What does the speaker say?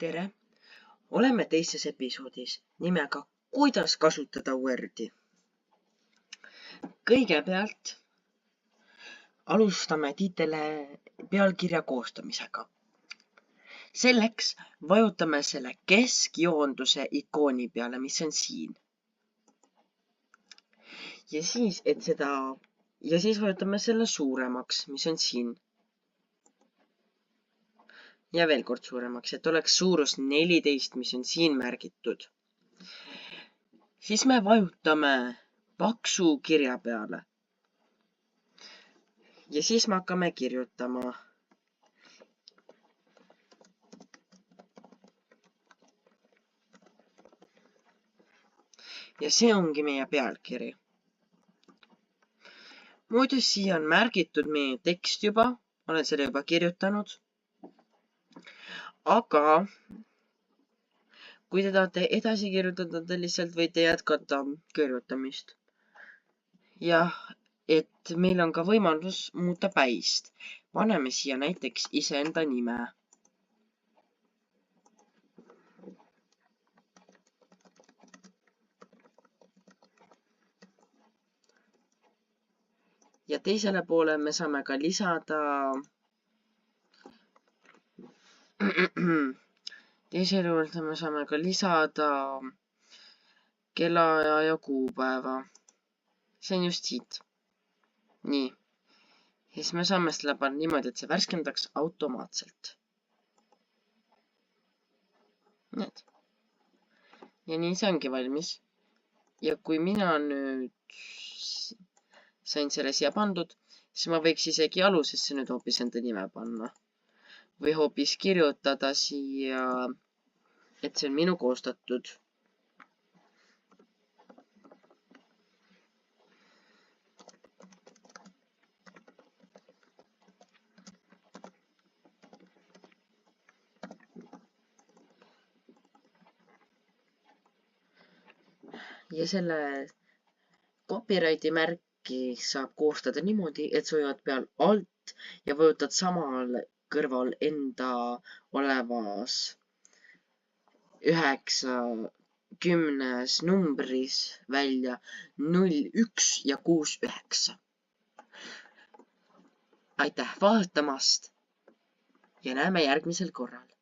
Tere! Oleme teises episoodis nimega Kuidas kasutada Wordi. Kõigepealt alustame tiitele pealkirja koostamisega. Selleks vajutame selle keskjoonduse ikooni peale, mis on siin. Ja siis vajutame selle suuremaks, mis on siin. Ja veel kord suuremaks, et oleks suurus 14, mis on siin märgitud. Siis me vajutame paksu kirja peale. Ja siis me hakkame kirjutama. Ja see ongi meie pealkiri. Muidu siia on märgitud meie tekst juba, olen selle juba kirjutanud. Aga kui te tahate edasi kirjutada, te lihtsalt võite jätkata kirjutamist. Ja et meil on ka võimalus muuta päist. Paneme siia näiteks iseenda nime. Ja teisele poole me saame ka lisada kellaaja ja kuupäeva. See on just siit. Nii. Ja siis me saame selle panna niimoodi, et see värskendaks automaatselt. Need. Ja nii see ongi valmis. Ja kui mina nüüd sain selle siia pandud, siis ma võiks isegi alusesse nüüd hoopis enda nime panna. Või hoopis kirjutada siia, et see on minu koostatud. Ja selle copyrighti märki saab koostada niimoodi, et sa hoiad peal alt ja vajutad samal kõrval enda olevas 9-10 numbris välja 0, 1 ja 6, 9. Aitäh vaatamast ja näeme järgmisel korral.